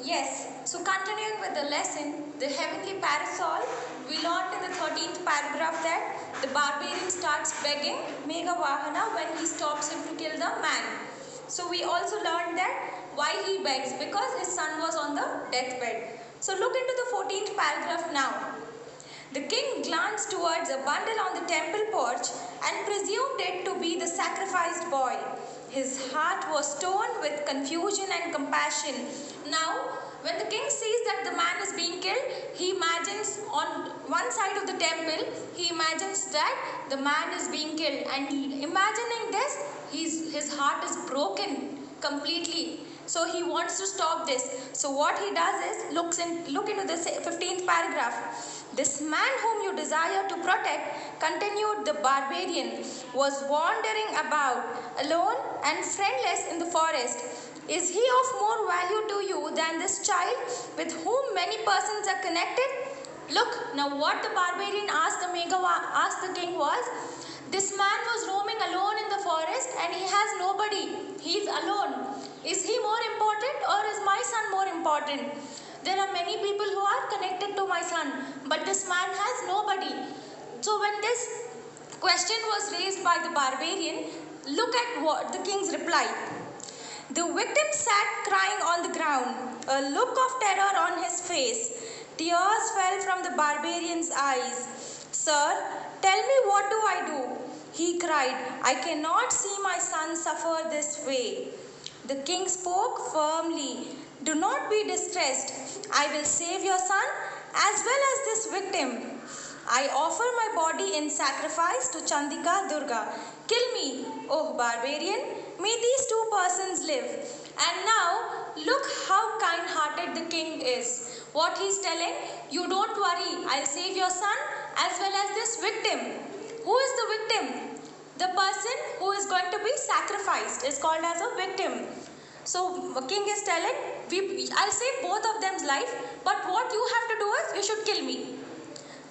Yes, so continuing with the lesson, the heavenly parasol, we learned in the 13th paragraph that the barbarian starts begging Meghavahana when he stops him to kill the man. So we also learned that why he begs, because his son was on the deathbed. So look into the 14th paragraph now. The king glanced towards a bundle on the temple porch and presumed it to be the sacrificed boy. His heart was torn with confusion and compassion. Now, when the king sees that the man is being killed, he imagines on one side of the temple, he imagines that the man is being killed. And imagining this, his heart is broken completely. So he wants to stop this. So what he does is, look into the 15th paragraph. This man whom you desire to protect, continued the barbarian, was wandering about alone and friendless in the forest. Is he of more value to you than this child with whom many persons are connected? Look, now what the barbarian asked the king was, this man was roaming alone in the forest and he has nobody. He is alone. Is he more important or is my son more important? There are many people who are connected to my son, but this man has nobody. So when this question was raised by the barbarian, look at what the king's reply. The victim sat crying on the ground, a look of terror on his face. Tears fell from the barbarian's eyes. Sir, tell me, what do I do? He cried. I cannot see my son suffer this way. The king spoke firmly. Do not be distressed. I will save your son as well as this victim. I offer my body in sacrifice to Chandika Durga. Kill me, oh barbarian. May these two persons live. And now, look how kind-hearted the king is. What he's telling, you don't worry, I'll save your son as well as this victim. Who is the victim? The person who is going to be sacrificed is called as a victim. So the king is telling, I'll save both of them's life, but what you have to do is, you should kill me.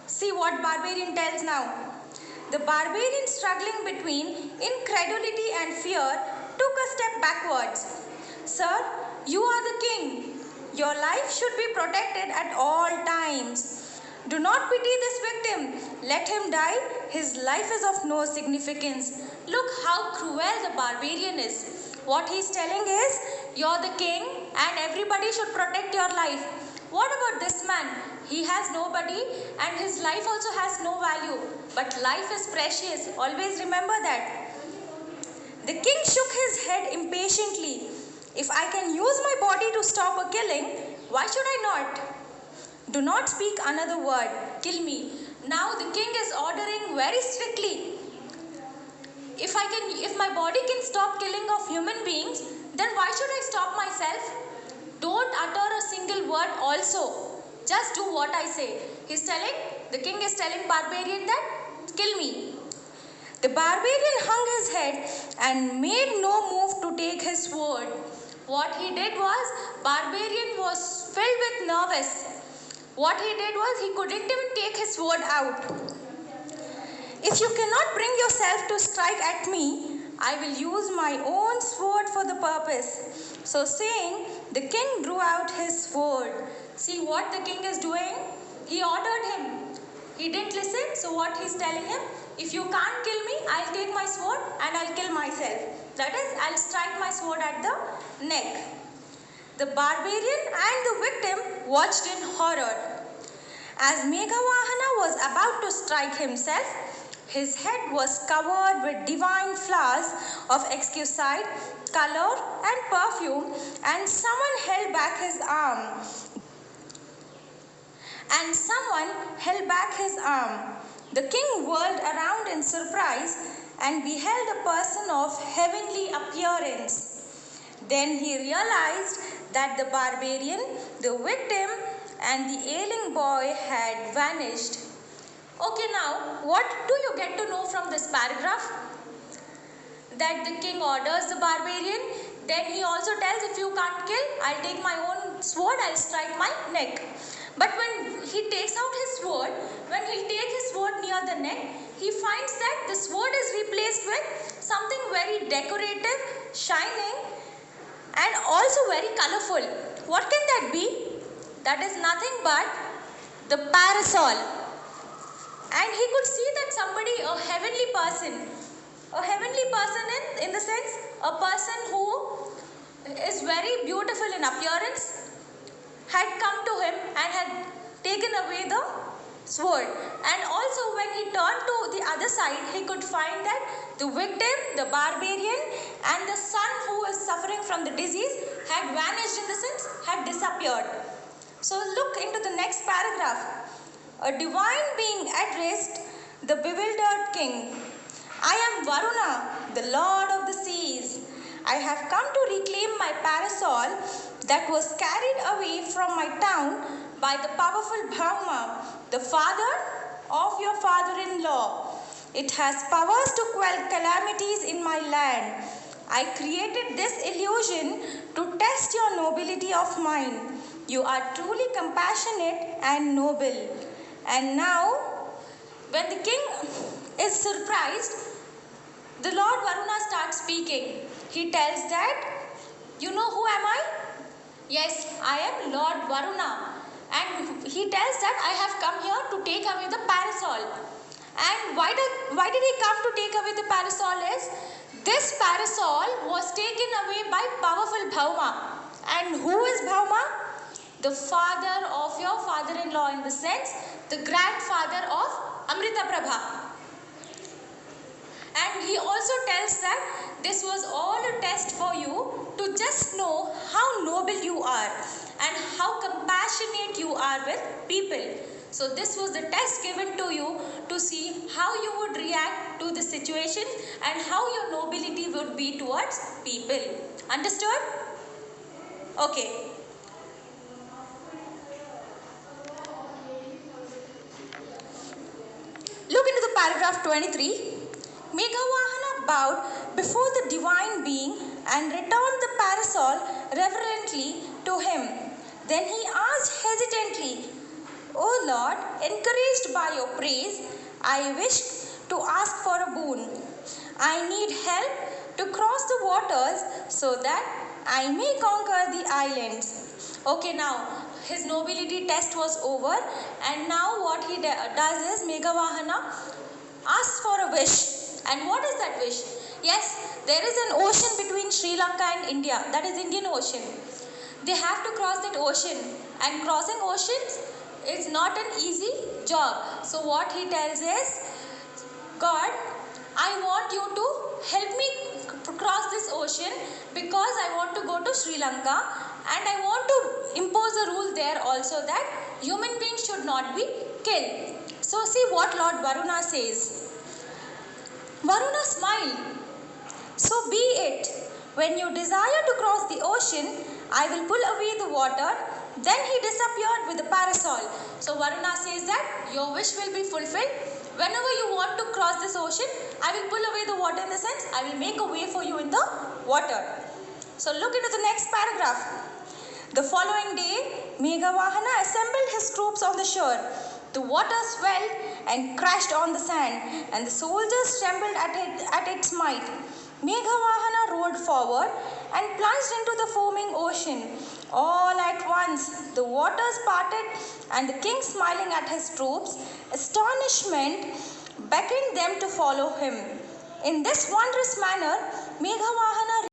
See what barbarian tells now. The barbarian, struggling between incredulity and fear, took a step backwards. Sir, you are the king. Your life should be protected at all times. Do not pity this victim. Let him die. His life is of no significance. Look how cruel the barbarian is. What he's telling is, you're the king and everybody should protect your life. What about this man? He has nobody and his life also has no value. But life is precious. Always remember that. The king shook his head impatiently. If I can use my body to stop a killing, why should I not? Do not speak another word. Kill me. Now the king is ordering very strictly. If my body can stop killing of human beings, then why should I stop myself? Don't utter a single word also. Just do what I say. The king is telling barbarian that, kill me. The barbarian hung his head and made no move to take his sword. What he did was, barbarian was filled with nervous. What he did was, he couldn't even take his sword out. If you cannot bring yourself to strike at me, I will use my own sword for the purpose. So saying, the king drew out his sword. See what the king is doing? He ordered him. He didn't listen, so what he's telling him, if you can't kill me, I'll take my sword and I'll kill myself. That is, I'll strike my sword at the neck. The barbarian and the victim watched in horror. As Meghavahana was about to strike himself, his head was covered with divine flowers of exquisite color and perfume, and someone held back his arm. The king whirled around in surprise and beheld a person of heavenly appearance. Then he realized that the barbarian, the victim, and the ailing boy had vanished. Okay, now, what do you get to know from this paragraph? That the king orders the barbarian, then he also tells, if you can't kill, I'll take my own sword, I'll strike my neck. But when he takes out his sword, when he'll take his sword near the neck, he finds that the sword is replaced with something very decorative, shining, and also very colorful. What can that be? That is nothing but the parasol. And he could see that somebody, a heavenly person in the sense a person who is very beautiful in appearance, had come to him and had taken away the sword. And also when he turned to the other side, he could find that the victim, the barbarian, and the son who is suffering from the disease had vanished, in the sense had disappeared. So look into the next paragraph. A divine being addressed the bewildered king. I am Varuna, the lord of the seas. I have come to reclaim my parasol that was carried away from my town by the powerful Bhauma, the father of your father-in-law. It has powers to quell calamities in my land. I created this illusion to test your nobility of mind. You are truly compassionate and noble. And now, when the king is surprised, the Lord Varuna starts speaking. He tells that, you know who am I? Yes, I am Lord Varuna. And he tells that I have come here to take away the parasol. And why did he come to take away the parasol is, this parasol was taken away by powerful Bhauma. And who is Bhauma? The father of your father-in-law, in the sense, the grandfather of Amrita Prabha. And he also tells that this was all a test for you to just know how noble you are and how compassionate you are with people. So this was the test given to you to see how you would react to the situation and how your nobility would be towards people. Understood? Okay. Look into the paragraph 23. Meghavahana bowed before the divine being and returned the parasol reverently to him. Then he asked hesitantly, O Lord, encouraged by your praise, I wish to ask for a boon. I need help to cross the waters so that I may conquer the islands. Okay, now his nobility test was over, and now what he does is Meghavahana asks for a wish. And what is that wish? Yes, there is an ocean between Sri Lanka and India, that is Indian Ocean. They have to cross that ocean, and crossing oceans is not an easy job. So what he tells is, God, I want you to help me cross this ocean because I want to go to Sri Lanka, and I want to impose a rule there also that human beings should not be killed. So see what Lord Varuna says. Varuna smiled. So be it. When you desire to cross the ocean, I will pull away the water. Then he disappeared with the parasol. So Varuna says that your wish will be fulfilled. Whenever you want to cross this ocean, I will pull away the water, in the sense I will make a way for you in the water. So look into the next paragraph. The following day, Meghavahana assembled his troops on the shore. The water swelled and crashed on the sand, and the soldiers trembled at its might. Meghavahana rowed forward and plunged into the foaming ocean. All at once, the waters parted, and the king, smiling at his troops, astonishment beckoned them to follow him. In this wondrous manner, Meghavahana